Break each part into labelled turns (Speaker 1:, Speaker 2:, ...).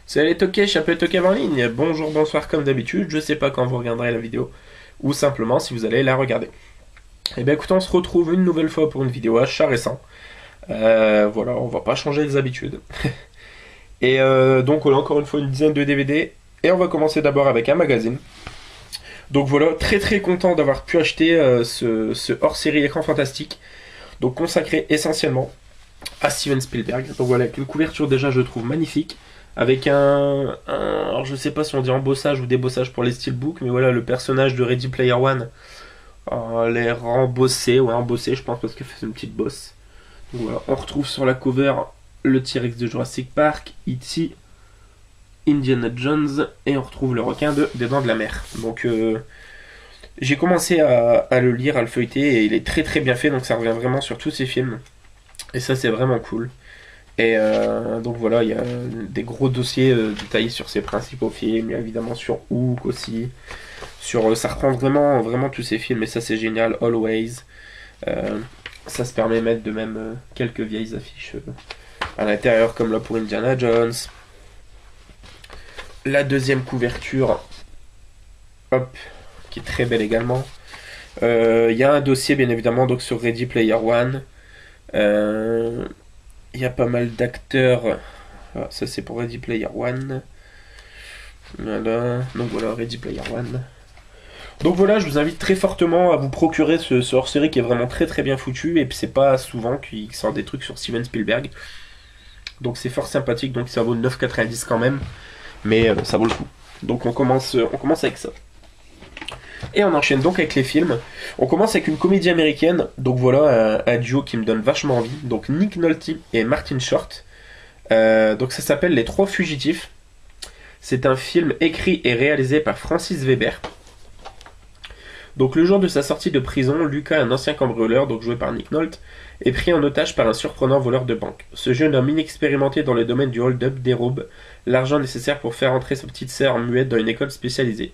Speaker 1: Salut Toké, je m'appelle Toké en ligne. Bonjour, bonsoir comme d'habitude. Je sais pas quand vous regarderez la vidéo ou simplement si vous allez la regarder. Et bien écoutez, on se retrouve une nouvelle fois pour une vidéo achat récent. Voilà, on va pas changer les habitudes. Donc on a encore une fois une dizaine de DVD et on va commencer d'abord avec un magazine. Donc voilà, très très content d'avoir pu acheter ce hors-série écran fantastique. Donc consacré essentiellement à Steven Spielberg. Donc voilà, avec une couverture déjà je trouve magnifique. Avec alors je sais pas si on dit embossage ou débossage pour les steelbooks, mais voilà, le personnage de Ready Player One a l'air embossé, ouais embossé je pense parce qu'il fait une petite bosse. Donc voilà, on retrouve sur la cover le T-Rex de Jurassic Park, E.T., Indiana Jones, et on retrouve le requin des Dents de la Mer. Donc j'ai commencé à le lire, à le feuilleter, et il est très très bien fait, donc ça revient vraiment sur tous ces films. Et ça c'est vraiment cool. Donc voilà, il y a des gros dossiers détaillés sur ses principaux films, il y a évidemment sur Hook aussi. Ça reprend vraiment, vraiment tous ces films, et ça c'est génial, Always. Euh, Ça se permet de mettre de même quelques vieilles affiches à l'intérieur, comme là pour Indiana Jones. La deuxième couverture, hop, qui est très belle également. Il y a un dossier bien évidemment donc sur Ready Player One. Euh, Il y a pas mal d'acteurs. Ah, ça c'est pour Ready Player One. Voilà. Donc voilà, Ready Player One. Donc voilà, je vous invite très fortement à vous procurer ce hors-série qui est vraiment très très bien foutu. Et puis c'est pas souvent qu'il sort des trucs sur Steven Spielberg. Donc c'est fort sympathique. Donc ça vaut 9,90 quand même. Mais ça vaut le coup. Donc on commence avec ça. Et on enchaîne donc avec les films. On commence avec une comédie américaine. Donc voilà, un duo qui me donne vachement envie. Donc Nick Nolte et Martin Short. Donc ça s'appelle Les Trois Fugitifs. C'est un film écrit et réalisé par Francis Weber. Donc le jour de sa sortie de prison, Lucas, un ancien cambrioleur, donc joué par Nick Nolte, est pris en otage par un surprenant voleur de banque. Ce jeune homme inexpérimenté dans le domaine du hold-up dérobe l'argent nécessaire pour faire entrer sa petite sœur muette dans une école spécialisée.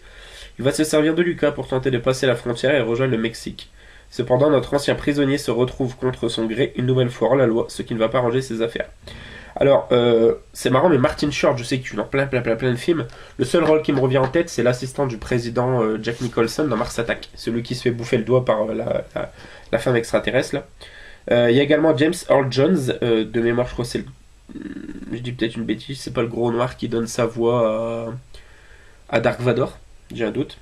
Speaker 1: Il va se servir de Lucas pour tenter de passer la frontière et rejoindre le Mexique. Cependant, notre ancien prisonnier se retrouve contre son gré une nouvelle fois hors la loi, ce qui ne va pas arranger ses affaires. Alors, c'est marrant, mais Martin Short, je sais que tu es dans plein de films. Le seul rôle qui me revient en tête, c'est l'assistant du président Jack Nicholson dans Mars Attack. Celui qui se fait bouffer le doigt par la femme extraterrestre, là. Il y a également James Earl Jones, de mémoire, je crois que c'est je dis peut-être une bêtise, c'est pas le gros noir qui donne sa voix à Dark Vador, j'ai un doute.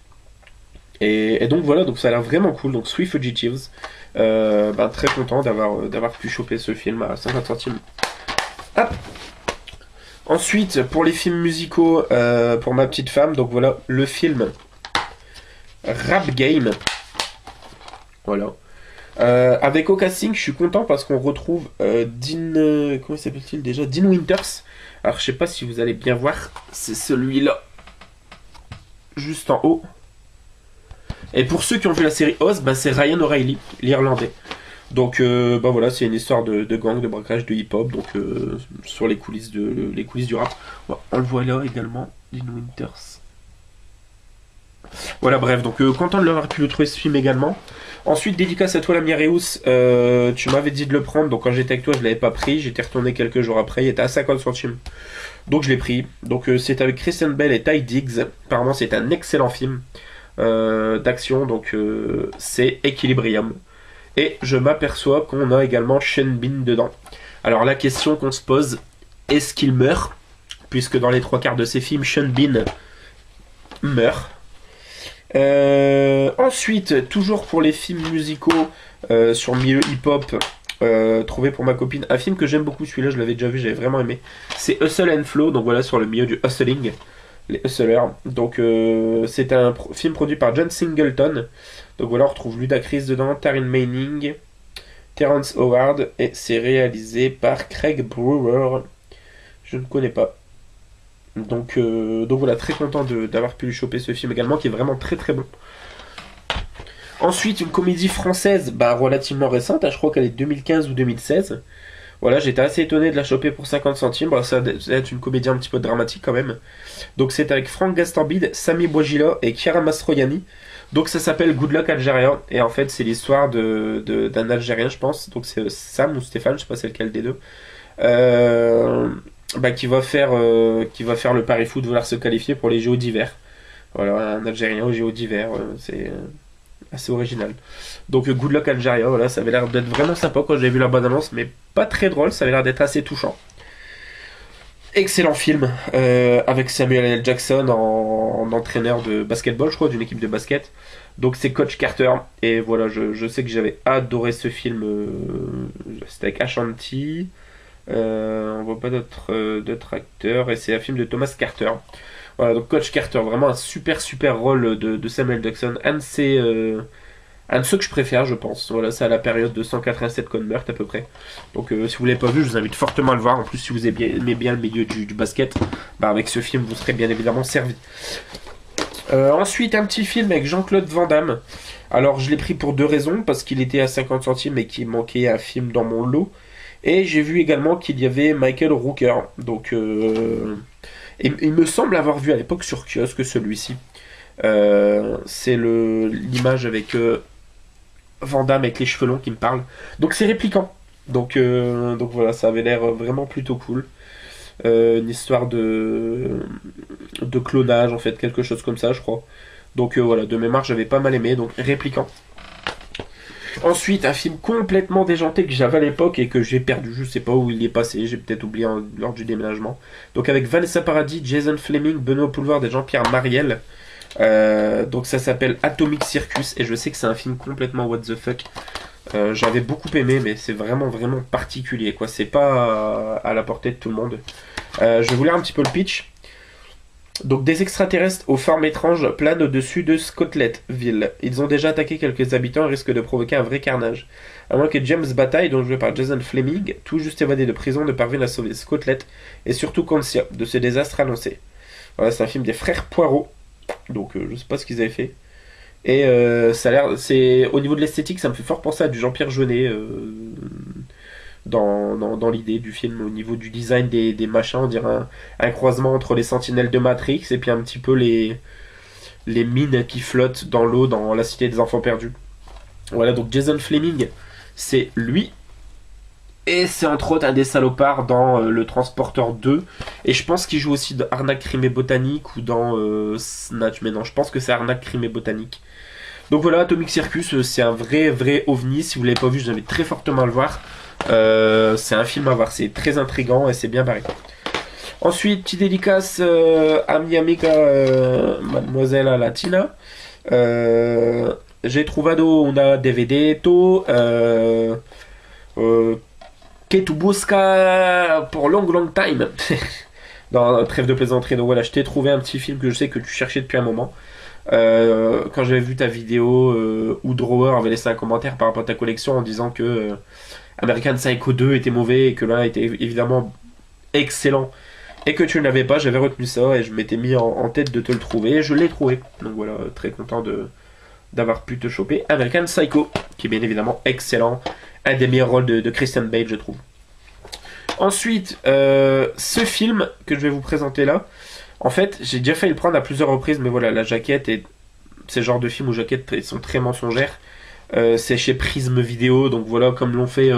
Speaker 1: Et donc voilà, donc ça a l'air vraiment cool. Donc Three Fugitives, très content d'avoir pu choper ce film à 50 centimes. Hop. Ensuite, pour les films musicaux, pour ma petite femme, donc voilà le film Rap Game. Voilà. Avec au casting, je suis content parce qu'on retrouve Dean. Comment s'appelle-t-il déjà? Dean Winters. Alors, je sais pas si vous allez bien voir, c'est celui-là, juste en haut. Et pour ceux qui ont vu la série Oz, c'est Ryan O'Reilly, l'Irlandais. Donc, voilà, c'est une histoire de gang, de braquage, de hip-hop, donc sur les coulisses du rap. On le voit là également, Dean Winters. Voilà, bref, donc content de l'avoir pu le trouver ce film également. Ensuite, dédicace à toi, l'ami Reus. Tu m'avais dit de le prendre, donc quand j'étais avec toi, je l'avais pas pris. J'étais retourné quelques jours après, il était à 50 centimes. Donc je l'ai pris. Donc c'est avec Kristen Bell et Ty Diggs. Apparemment, c'est un excellent film d'action, donc c'est Equilibrium. Et je m'aperçois qu'on a également Sean Bean dedans. Alors la question qu'on se pose, est-ce qu'il meurt? Puisque dans les trois quarts de ces films, Sean Bean meurt. Ensuite, toujours pour les films musicaux sur le milieu hip-hop, trouvé pour ma copine un film que j'aime beaucoup, celui-là je l'avais déjà vu, j'avais vraiment aimé. C'est Hustle and Flow, donc voilà, sur le milieu du hustling, les hustlers. Donc c'est un film produit par John Singleton. Donc voilà, on retrouve Ludacris dedans, Taryn Manning, Terrence Howard, et c'est réalisé par Craig Brewer. Je ne connais pas. Donc voilà, très content d'avoir pu lui choper ce film également, qui est vraiment très très bon. Ensuite, une comédie française relativement récente, je crois qu'elle est 2015 ou 2016. Voilà, j'étais assez étonné de la choper pour 50 centimes. Ça va être une comédie un petit peu dramatique quand même. Donc c'est avec Franck Gastambide, Sami Bouajila et Chiara Mastroianni. Donc ça s'appelle Good Luck Algérien. Et en fait, c'est l'histoire d'un Algérien, je pense. Donc c'est Sam ou Stéphane, je sais pas c'est lequel des deux. qui va faire le pari fou de vouloir se qualifier pour les JO d'hiver. Voilà, un Algérien aux JO d'hiver, c'est assez original. Donc Good Luck Algeria, voilà, ça avait l'air d'être vraiment sympa quand j'ai vu la bande-annonce, mais pas très drôle, ça avait l'air d'être assez touchant. Excellent film, avec Samuel L. Jackson en entraîneur de basketball, je crois, d'une équipe de basket. Donc c'est Coach Carter, et voilà, je sais que j'avais adoré ce film, c'était avec Ashanti, on voit pas d'autres acteurs, et c'est un film de Thomas Carter. Voilà, donc Coach Carter, vraiment un super rôle de Samuel Jackson, un de ceux que je préfère, je pense. Voilà, c'est à la période de 187 Convert à peu près. Donc si vous l'avez pas vu, je vous invite fortement à le voir. En plus, si vous aimez bien le milieu du basket, avec ce film, vous serez bien évidemment servi. Ensuite, un petit film avec Jean-Claude Van Damme. Alors, je l'ai pris pour deux raisons, parce qu'il était à 50 centimes et qu'il manquait un film dans mon lot. Et j'ai vu également qu'il y avait Michael Rooker. Donc, il me semble avoir vu à l'époque sur kiosque celui-ci. C'est l'image avec Van Damme avec les cheveux longs qui me parle. Donc c'est répliquant. Donc voilà, ça avait l'air vraiment plutôt cool. Une histoire de clonage en fait, quelque chose comme ça je crois. Donc voilà, de mémoire j'avais pas mal aimé, donc répliquant. Ensuite, un film complètement déjanté que j'avais à l'époque et que j'ai perdu, je sais pas où il est passé, j'ai peut-être oublié lors du déménagement. Donc avec Vanessa Paradis, Jason Fleming, Benoît Poulvord et Jean-Pierre Mariel. Donc ça s'appelle Atomic Circus et je sais que c'est un film complètement what the fuck. J'avais beaucoup aimé, mais c'est vraiment particulier quoi. C'est pas à la portée de tout le monde. Je vais vous lire un petit peu le pitch. Donc des extraterrestres aux formes étranges planent au-dessus de Scotlettville. Ils ont déjà attaqué quelques habitants et risquent de provoquer un vrai carnage. À moins que James Bataille, dont joué par Jason Fleming, tout juste évadé de prison, ne parvienne à sauver Scotland et surtout Consia de ce désastre annoncé. Voilà, c'est un film des frères Poirot. Donc je sais pas ce qu'ils avaient fait. Et ça a l'air, c'est au niveau de l'esthétique, ça me fait fort penser à du Jean-Pierre Jeunet dans l'idée du film, au niveau du design des machins, on dirait un croisement entre les sentinelles de Matrix et puis un petit peu les mines qui flottent dans l'eau dans la cité des enfants perdus. Voilà, donc Jason Fleming, c'est lui. Et c'est entre autres un des salopards dans Le Transporteur 2. Et je pense qu'il joue aussi dans Arnaque, Crime et Botanique ou dans Snatch. Mais non, je pense que c'est Arnaque, Crime et Botanique. Donc voilà, Atomic Circus, c'est un vrai ovni. Si vous ne l'avez pas vu, je vous invite très fortement à le voir. C'est un film à voir, c'est très intriguant et c'est bien barré. Ensuite, petite dédicace à mi amiga Mademoiselle Latina. J'ai trouvé una DVD to que tu busca pour long time. Dans Trêve de plaisanterie. Donc voilà, je t'ai trouvé un petit film que je sais que tu cherchais depuis un moment. Quand j'avais vu ta vidéo où Drawer avait laissé un commentaire par rapport à ta collection en disant que American Psycho 2 était mauvais et que là était évidemment excellent et que tu ne l'avais pas, j'avais retenu ça et je m'étais mis en tête de te le trouver et je l'ai trouvé. Donc voilà, très content d'avoir pu te choper American Psycho, qui est bien évidemment excellent, un des meilleurs rôles de Christian Bale je trouve. Ensuite, ce film que je vais vous présenter là, en fait j'ai déjà failli le prendre à plusieurs reprises, mais voilà, la jaquette et c'est le genre de film où jaquettes sont très mensongères. C'est chez Prism Vidéo, donc voilà, comme l'ont fait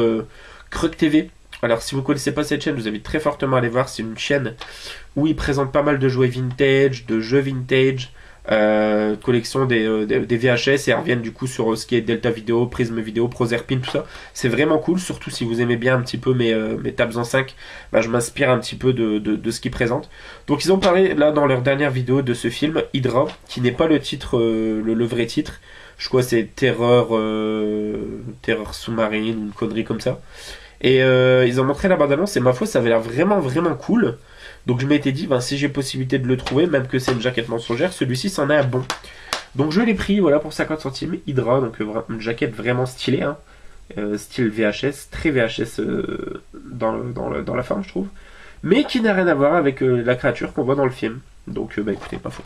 Speaker 1: Kruk TV. Alors si vous ne connaissez pas cette chaîne, je vous invite très fortement à aller voir. C'est une chaîne où ils présentent pas mal de jouets vintage, de jeux vintage, collection des VHS, et ils reviennent du coup sur ce qui est Delta Vidéo, Prism Vidéo, Prozerpine, tout ça. C'est vraiment cool, surtout si vous aimez bien un petit peu mes tabs en 5. Je m'inspire un petit peu de ce qu'ils présentent. Donc ils ont parlé là dans leur dernière vidéo de ce film, Hydra, qui n'est pas le titre, le vrai titre. Je crois que c'est Terreur sous-marine, une connerie comme ça. Et ils ont montré la bande-annonce et ma foi ça avait l'air vraiment cool. Donc je m'étais dit, si j'ai possibilité de le trouver, même que c'est une jaquette mensongère, celui-ci c'en est un bon. Donc je l'ai pris voilà pour 50 centimes, Hydra, donc une jaquette vraiment stylée, hein. Style VHS, très VHS dans la forme je trouve. Mais qui n'a rien à voir avec la créature qu'on voit dans le film. Donc écoutez, pas faux.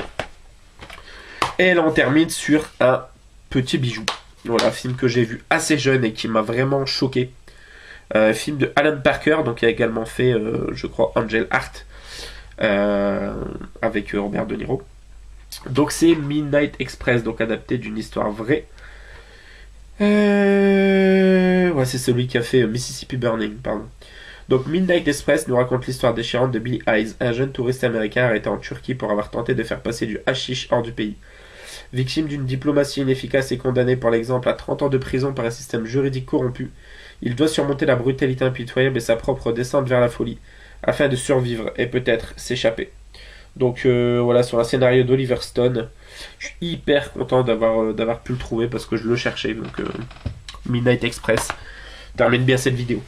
Speaker 1: Et là on termine sur un petit bijou. Voilà, film que j'ai vu assez jeune et qui m'a vraiment choqué. Film de Alan Parker, donc qui a également fait, je crois, Angel Heart, avec Robert De Niro. Donc c'est Midnight Express, donc adapté d'une histoire vraie. Ouais, c'est celui qui a fait Mississippi Burning, pardon. Donc Midnight Express nous raconte l'histoire déchirante de Billy Eyes, un jeune touriste américain arrêté en Turquie pour avoir tenté de faire passer du hashish hors du pays. Victime d'une diplomatie inefficace et condamné pour l'exemple à 30 ans de prison par un système juridique corrompu, il doit surmonter la brutalité impitoyable et sa propre descente vers la folie, afin de survivre et peut-être s'échapper. Donc voilà, sur un scénario d'Oliver Stone, je suis hyper content d'avoir pu le trouver parce que je le cherchais. Donc Midnight Express termine bien cette vidéo.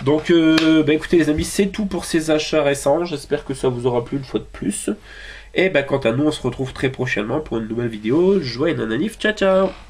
Speaker 1: Donc écoutez les amis, c'est tout pour ces achats récents. J'espère que ça vous aura plu une fois de plus. Et quant à nous, on se retrouve très prochainement pour une nouvelle vidéo. Joyeux nananif, ciao ciao.